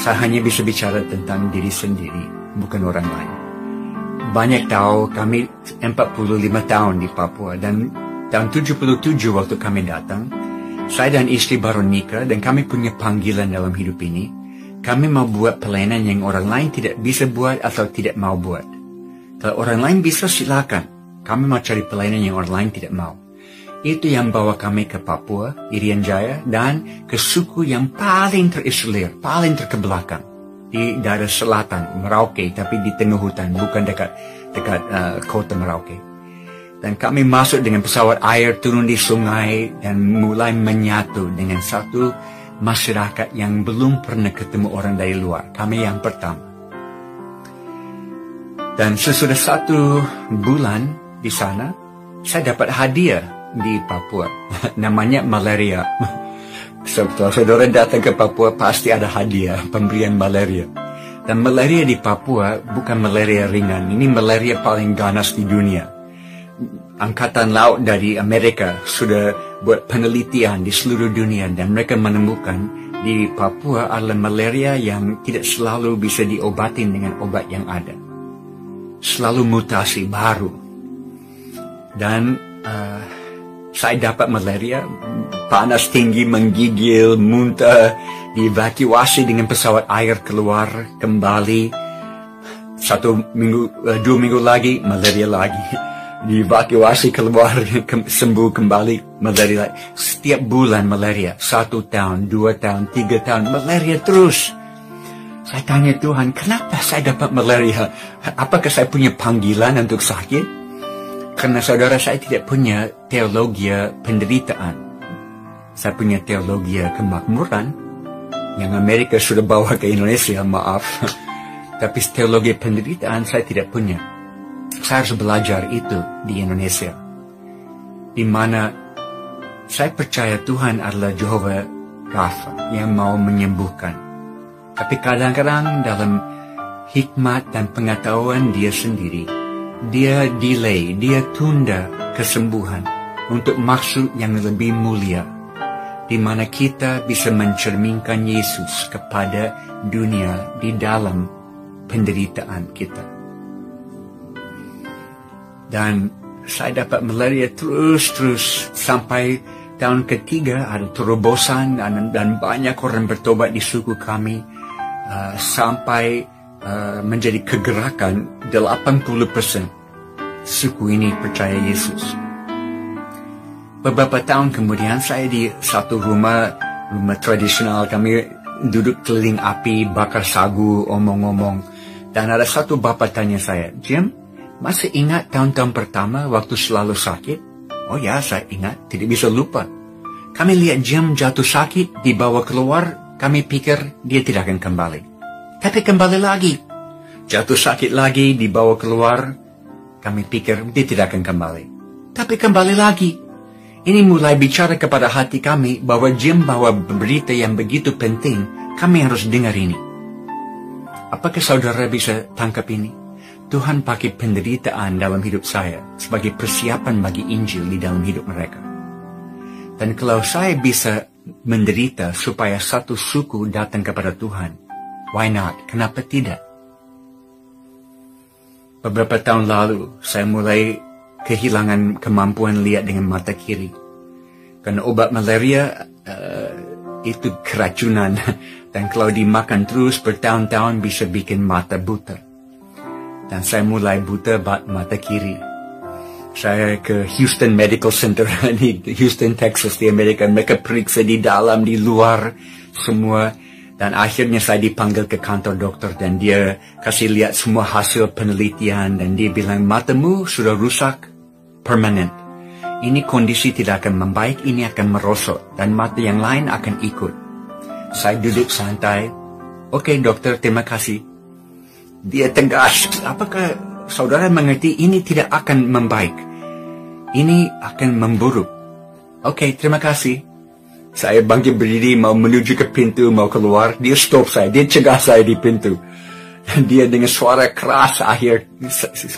Saya hanya bisa bicara tentang diri sendiri, bukan orang lain. Banyak tahu kami 45 tahun di Papua, dan tahun 77 waktu kami datang, saya dan istri baru nikah dan kami punya panggilan dalam hidup ini. Kami mau buat pelayanan yang orang lain tidak bisa buat atau tidak mau buat. Kalau orang lain bisa, silakan. Kami mau cari pelayanan yang orang lain tidak mau. Itu yang bawa kami ke Papua, Irian Jaya, dan ke suku yang paling terisolir, paling terkebelakang. Di daerah selatan, Merauke, tapi di tengah hutan, bukan dekat kota Merauke. Dan kami masuk dengan pesawat air, turun di sungai, dan mulai menyatu dengan satu masyarakat yang belum pernah ketemu orang dari luar. Kami yang pertama. Dan sesudah 1 bulan di sana, saya dapat hadiah di Papua. Namanya malaria. Setelah saudara datang ke Papua, pasti ada hadiah, pemberian malaria. Dan malaria di Papua bukan malaria ringan. Ini malaria paling ganas di dunia. Angkatan Laut dari Amerika sudah buat penelitian di seluruh dunia, dan mereka menemukan di Papua adalah malaria yang tidak selalu bisa diobati dengan obat yang ada. Selalu mutasi baru. Dan saya dapat malaria, panas tinggi, menggigil, muntah, dievakuasi dengan pesawat air keluar, kembali. 2 minggu lagi, malaria lagi. Dievakuasi keluar, sembuh kembali, malaria lagi. Setiap bulan malaria, 1 tahun, 2 tahun, 3 tahun, malaria terus. Saya tanya Tuhan, kenapa saya dapat malaria? Apakah saya punya panggilan untuk sakit? Karena saudara, saya tidak punya teologi penderitaan. Saya punya teologi kemakmuran yang Amerika sudah bawa ke Indonesia, maaf. Tapi teologi penderitaan saya tidak punya. Saya harus belajar itu di Indonesia. Di mana saya percaya Tuhan adalah Jehovah Rafa yang mau menyembuhkan. Tapi kadang-kadang dalam hikmat dan pengetahuan dia sendiri, dia delay, dia tunda kesembuhan untuk maksud yang lebih mulia, di mana kita bisa mencerminkan Yesus kepada dunia di dalam penderitaan kita. Dan saya dapat malaria terus sampai tahun ketiga ada terobosan dan banyak orang bertobat di suku kami. Sampai menjadi kegerakan 80% suku ini percaya Yesus. Beberapa tahun kemudian saya di satu rumah tradisional, kami duduk keliling api, bakar sagu, omong-omong. Dan ada satu bapak tanya saya, Jim, masih ingat tahun-tahun pertama waktu selalu sakit? Oh ya, saya ingat, tidak bisa lupa. Kami lihat Jim jatuh sakit, dibawa keluar, kami pikir dia tidak akan kembali. Tapi kembali lagi. Jatuh sakit lagi, dibawa keluar. Kami pikir dia tidak akan kembali. Tapi kembali lagi. Ini mulai bicara kepada hati kami bahwa Jim bawa berita yang begitu penting. Kami harus dengar ini. Apakah saudara bisa tangkap ini? Tuhan pakai penderitaan dalam hidup saya sebagai persiapan bagi Injil di dalam hidup mereka. Dan kalau saya bisa menderita supaya satu suku datang kepada Tuhan, why not? Kenapa tidak? Beberapa tahun lalu, saya mulai kehilangan kemampuan lihat dengan mata kiri. Karena obat malaria itu keracunan. Dan kalau dimakan terus bertahun-tahun bisa bikin mata buta. Dan saya mulai buta mata kiri. Saya ke Houston Medical Center di Houston, Texas di Amerika. Mereka periksa di dalam, di luar, semua. Dan akhirnya saya dipanggil ke kantor dokter dan dia kasih lihat semua hasil penelitian. Dan dia bilang, matamu sudah rusak permanen. Ini kondisi tidak akan membaik, ini akan merosot. Dan mata yang lain akan ikut. Saya duduk santai. Oke dokter, terima kasih. Dia tegas, apakah saudara mengerti ini tidak akan membaik? Ini akan memburuk. Oke, terima kasih. Saya bangkit berdiri, mau menuju ke pintu, mau keluar. Dia stop saya, dia cegah saya di pintu. Dia dengan suara keras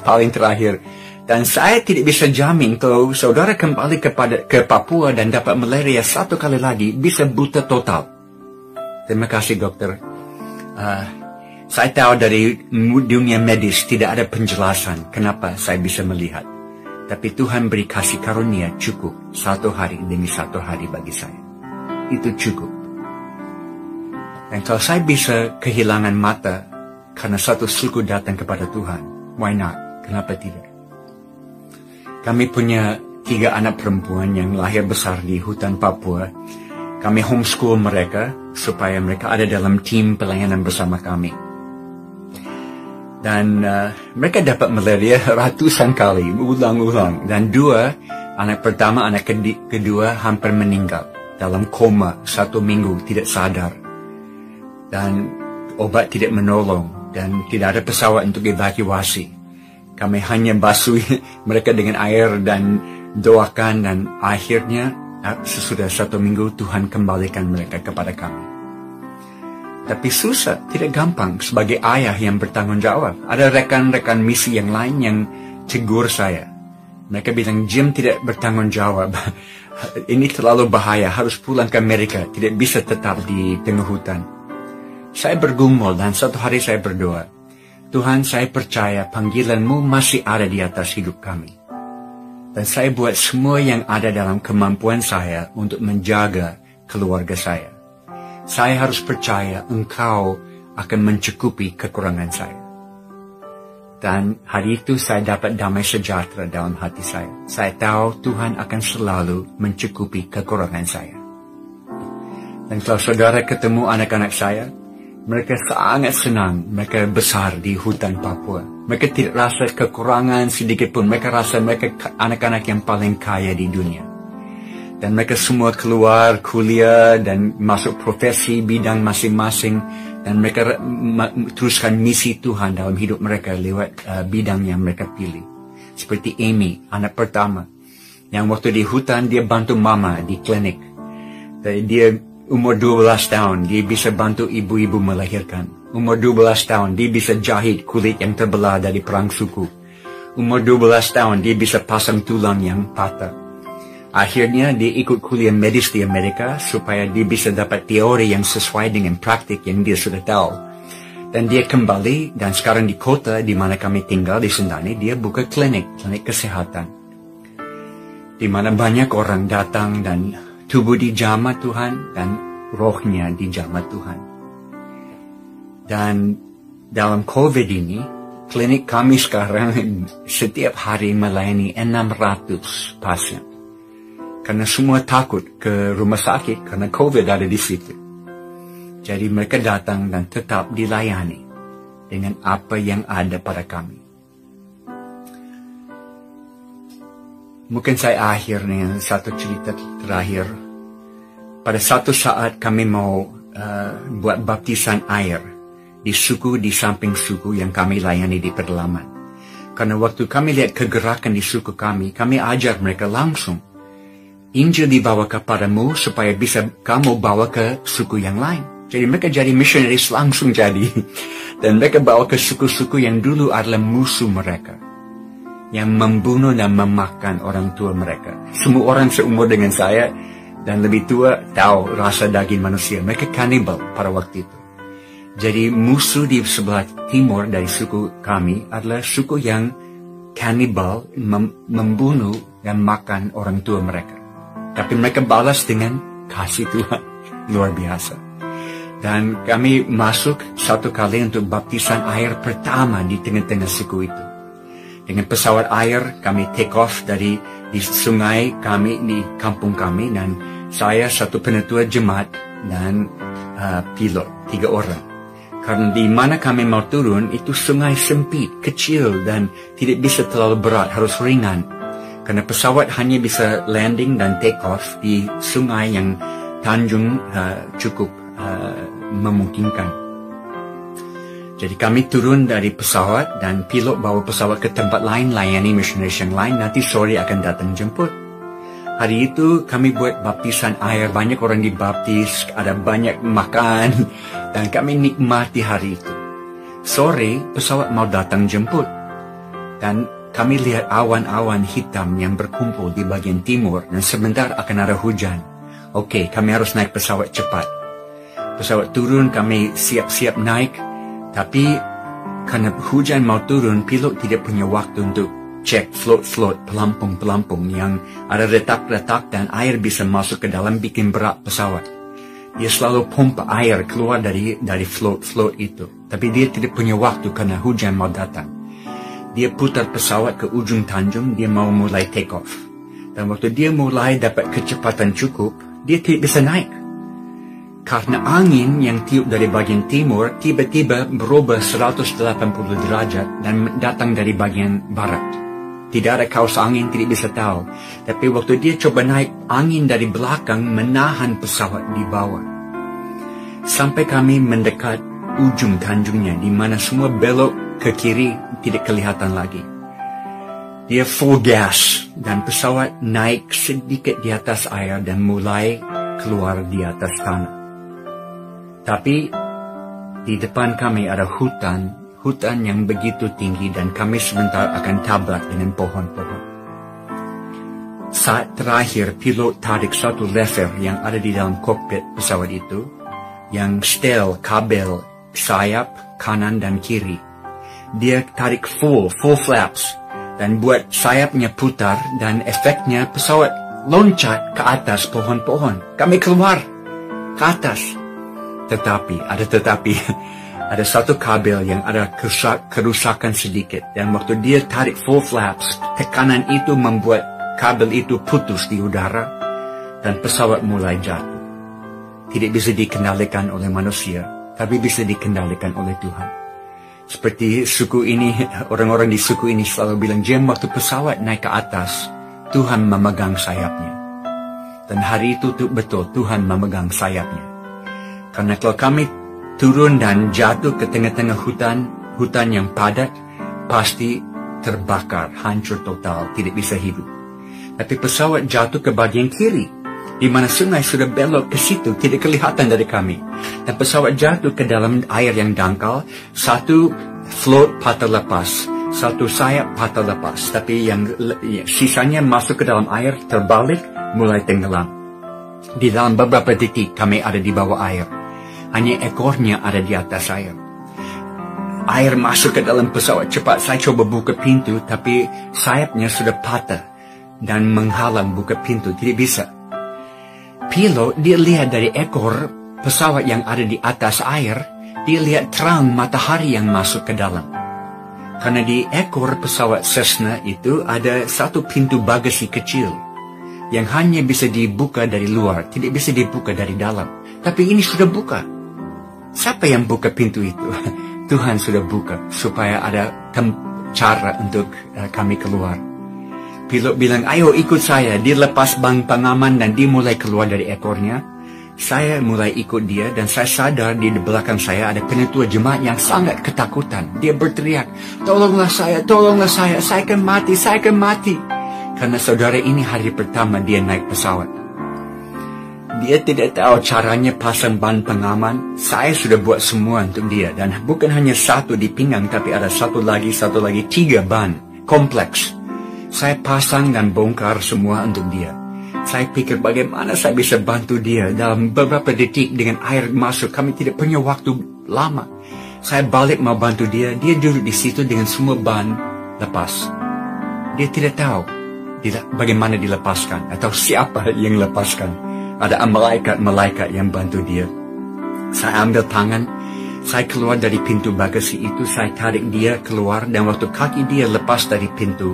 paling terakhir. Dan saya tidak bisa jamin kalau saudara kembali ke Papua dan dapat malaria satu kali lagi, bisa buta total. Terima kasih dokter. Saya tahu dari dunia medis tidak ada penjelasan kenapa saya bisa melihat. Tapi Tuhan beri kasih karunia cukup 1 hari demi 1 hari bagi saya. Itu cukup. Dan kalau saya bisa kehilangan mata karena satu suku datang kepada Tuhan, why not? Kenapa tidak? Kami punya 3 anak perempuan yang lahir besar di hutan Papua. Kami homeschool mereka supaya mereka ada dalam tim pelayanan bersama kami. Dan mereka dapat malaria ratusan kali, ulang-ulang. Dan 2, anak pertama, anak kedua hampir meninggal. Dalam koma 1 minggu, tidak sadar. Dan obat tidak menolong. Dan tidak ada pesawat untuk evakuasi. Kami hanya basuh mereka dengan air dan doakan. Dan akhirnya, sesudah 1 minggu, Tuhan kembalikan mereka kepada kami. Tapi susah, tidak gampang sebagai ayah yang bertanggung jawab. Ada rekan-rekan misi yang lain yang tegur saya. Mereka bilang, Jim tidak bertanggung jawab. Ini terlalu bahaya, harus pulang ke Amerika. Tidak bisa tetap di tengah hutan. Saya bergumul dan satu hari saya berdoa. Tuhan, saya percaya panggilan-Mu masih ada di atas hidup kami. Dan saya buat semua yang ada dalam kemampuan saya untuk menjaga keluarga saya. Saya harus percaya Engkau akan mencukupi kekurangan saya. Dan hari itu saya dapat damai sejahtera dalam hati saya. Saya tahu Tuhan akan selalu mencukupi kekurangan saya. Dan kalau saudara ketemu anak-anak saya, mereka sangat senang. Mereka besar di hutan Papua. Mereka tidak rasa kekurangan sedikit pun. Mereka rasa mereka anak-anak yang paling kaya di dunia. Dan mereka semua keluar kuliah dan masuk profesi bidang masing-masing. Dan mereka teruskan misi Tuhan dalam hidup mereka lewat bidang yang mereka pilih. Seperti Amy, anak pertama. Yang waktu di hutan dia bantu mama di klinik. Dia umur 12 tahun, dia bisa bantu ibu-ibu melahirkan. Umur 12 tahun, dia bisa jahit kulit yang terbelah dari perang suku. Umur 12 tahun, dia bisa pasang tulang yang patah. Akhirnya dia ikut kuliah medis di Amerika supaya dia bisa dapat teori yang sesuai dengan praktik yang dia sudah tahu. Dan dia kembali dan sekarang di kota di mana kami tinggal di Sentani, dia buka klinik kesehatan. Di mana banyak orang datang dan tubuh dijamah Tuhan dan rohnya dijamah Tuhan. Dan dalam COVID ini, klinik kami sekarang setiap hari melayani 600 pasien. Karena semua takut ke rumah sakit karena COVID ada di situ. Jadi mereka datang dan tetap dilayani dengan apa yang ada pada kami. Mungkin saya akhir dengan satu cerita terakhir. Pada satu saat kami mau buat baptisan air di suku di samping suku yang kami layani di pedalaman. Karena waktu kami lihat kegerakan di suku kami ajar mereka langsung. Injil dibawa kepadamu supaya bisa kamu bawa ke suku yang lain. Jadi mereka jadi missionaries langsung jadi. Dan mereka bawa ke suku-suku yang dulu adalah musuh mereka. Yang membunuh dan memakan orang tua mereka. Semua orang seumur dengan saya dan lebih tua tahu rasa daging manusia. Mereka kanibal pada waktu itu. Jadi musuh di sebelah timur dari suku kami adalah suku yang kanibal, membunuh dan makan orang tua mereka. Tapi mereka balas dengan kasih Tuhan. Luar biasa. Dan kami masuk satu kali untuk baptisan air pertama di tengah-tengah suku itu. Dengan pesawat air kami take off dari di sungai kami, di kampung kami. Dan saya satu penetua jemaat dan pilot, 3 orang. Karena di mana kami mau turun itu sungai sempit, kecil dan tidak bisa terlalu berat, harus ringan. Karena pesawat hanya bisa landing dan take off di sungai yang tanjung cukup memungkinkan. Jadi kami turun dari pesawat dan pilot bawa pesawat ke tempat lain, layani missionaries yang lain, nanti sore akan datang jemput. Hari itu kami buat baptisan air, banyak orang dibaptis, ada banyak makan, dan kami nikmati hari itu. Sore pesawat mau datang jemput, dan kami lihat awan-awan hitam yang berkumpul di bagian timur dan sebentar akan ada hujan. Oke, kami harus naik pesawat cepat. Pesawat turun, kami siap-siap naik. Tapi karena hujan mau turun, pilot tidak punya waktu untuk cek float-float, pelampung-pelampung yang ada retak-retak dan air bisa masuk ke dalam bikin berat pesawat. Dia selalu pompa air keluar dari float-float itu. Tapi dia tidak punya waktu karena hujan mau datang. Dia putar pesawat ke ujung tanjung, dia mau mulai take off. Dan waktu dia mulai dapat kecepatan cukup, dia tidak bisa naik. Karena angin yang tiup dari bagian timur tiba-tiba berubah 180 derajat dan datang dari bagian barat. Tidak ada kaus angin, tidak bisa tahu. Tapi waktu dia coba naik, angin dari belakang menahan pesawat di bawah. Sampai kami mendekat ujung tanjungnya, di mana semua belok ke kiri tidak kelihatan lagi. Dia full gas, dan pesawat naik sedikit di atas air dan mulai keluar di atas tanah. Tapi di depan kami ada hutan yang begitu tinggi dan kami sebentar akan tabrak dengan pohon-pohon. Saat terakhir, pilot tarik satu lever yang ada di dalam kokpit pesawat itu, yang setel kabel sayap kanan dan kiri. Dia tarik full flaps dan buat sayapnya putar dan efeknya pesawat loncat ke atas pohon-pohon. Kami keluar ke atas. Tetapi ada satu kabel yang ada kerusakan sedikit, dan waktu dia tarik full flaps, tekanan itu membuat kabel itu putus di udara dan pesawat mulai jatuh. Tidak bisa dikendalikan oleh manusia, tapi bisa dikendalikan oleh Tuhan. Seperti suku ini, orang-orang di suku ini selalu bilang, Jim, waktu pesawat naik ke atas, Tuhan memegang sayapnya. Dan hari itu betul, Tuhan memegang sayapnya. Karena kalau kami turun dan jatuh ke tengah-tengah hutan yang padat, pasti terbakar, hancur total, tidak bisa hidup. Tapi pesawat jatuh ke bagian kiri, di mana sungai sudah belok ke situ, tidak kelihatan dari kami. Dan pesawat jatuh ke dalam air yang dangkal, satu float patah lepas, satu sayap patah lepas, tapi yang sisanya masuk ke dalam air, terbalik, mulai tenggelam. Di dalam beberapa detik kami ada di bawah air. Hanya ekornya ada di atas air. Air masuk ke dalam pesawat cepat. Saya coba buka pintu, tapi sayapnya sudah patah dan menghalang buka pintu. Tidak bisa. Pilot, dia lihat dari ekor pesawat yang ada di atas air, dia lihat terang matahari yang masuk ke dalam. Karena di ekor pesawat Cessna itu ada satu pintu bagasi kecil yang hanya bisa dibuka dari luar, tidak bisa dibuka dari dalam. Tapi ini sudah buka. Siapa yang buka pintu itu? Tuhan sudah buka supaya ada cara untuk kami keluar. Pilot bilang, ayo ikut saya. Dia lepas bang pengaman dan dia mulai keluar dari ekornya. Saya mulai ikut dia dan saya sadar di belakang saya ada penetua jemaat yang sangat ketakutan. Dia berteriak, tolonglah saya, saya akan mati. Karena saudara ini hari pertama dia naik pesawat. Dia tidak tahu caranya pasang ban pengaman. Saya sudah buat semua untuk dia. Dan bukan hanya satu di pinggang, tapi ada satu lagi, 3 ban. Kompleks. Saya pasang dan bongkar semua untuk dia. Saya pikir bagaimana saya bisa bantu dia. Dalam beberapa detik dengan air masuk, kami tidak punya waktu lama. Saya balik mau bantu dia. Dia duduk di situ dengan semua ban lepas. Dia tidak tahu bagaimana dilepaskan atau siapa yang lepaskan. Ada malaikat yang bantu dia. Saya ambil tangan, saya keluar dari pintu bagasi itu, saya tarik dia keluar, dan waktu kaki dia lepas dari pintu,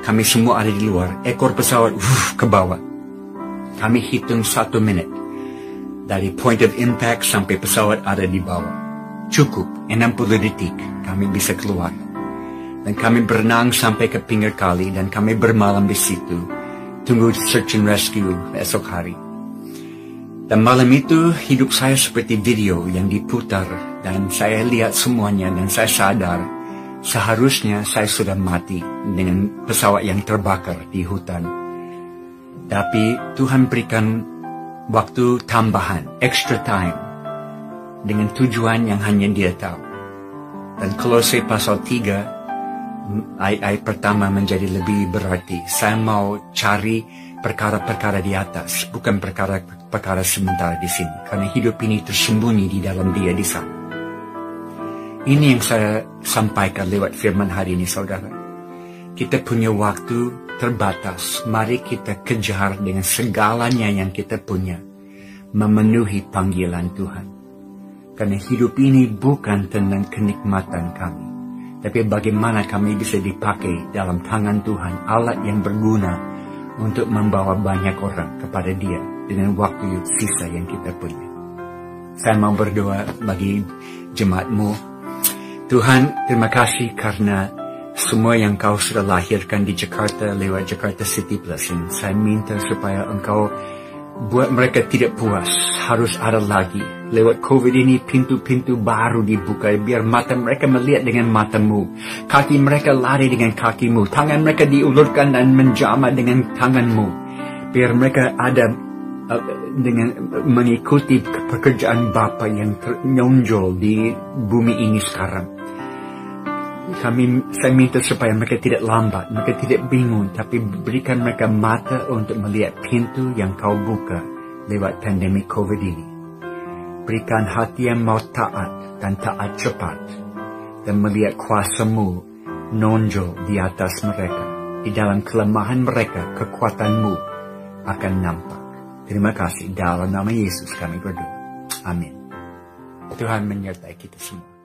kami semua ada di luar. Ekor pesawat ke bawah. Kami hitung 1 menit. Dari point of impact sampai pesawat ada di bawah. Cukup 60 detik kami bisa keluar. Dan kami berenang sampai ke pinggir kali, dan kami bermalam di situ. Tunggu search and rescue esok hari. Dan malam itu hidup saya seperti video yang diputar dan saya lihat semuanya dan saya sadar seharusnya saya sudah mati dengan pesawat yang terbakar di hutan. Tapi Tuhan berikan waktu tambahan, extra time, dengan tujuan yang hanya Dia tahu. Dan Kolose pasal 3 ayat pertama menjadi lebih berarti. Saya mau cari perkara-perkara di atas, bukan perkara perkara sementara di sini, karena hidup ini tersembunyi di dalam Dia di sana. Ini yang saya sampaikan lewat firman hari ini, saudara. Kita punya waktu terbatas. Mari kita kejar dengan segalanya yang kita punya, memenuhi panggilan Tuhan. Karena hidup ini bukan tentang kenikmatan kami, tapi bagaimana kami bisa dipakai dalam tangan Tuhan, alat yang berguna untuk membawa banyak orang kepada Dia dengan waktu sisa yang kita punya. Saya mau berdoa bagi jemaatmu. Tuhan, terima kasih karena semua yang Kau sudah lahirkan di Jakarta lewat Jakarta City Plus ini. Saya minta supaya Engkau buat mereka tidak puas, harus ada lagi. Lewat COVID ini pintu-pintu baru dibuka, biar mata mereka melihat dengan matamu, kaki mereka lari dengan kakimu, tangan mereka diulurkan dan menjamah dengan tanganmu, biar mereka ada dengan mengikuti pekerjaan Bapa yang menonjol di bumi ini sekarang. Saya minta supaya mereka tidak lambat, mereka tidak bingung, tapi berikan mereka mata untuk melihat pintu yang Kau buka lewat pandemi COVID ini. Berikan hati yang mau taat dan taat cepat, dan melihat kuasa-Mu nonjol di atas mereka. Di dalam kelemahan mereka, kekuatan-Mu akan nampak. Terima kasih. Dalam nama Yesus kami berdoa. Amin. Tuhan menyertai kita semua.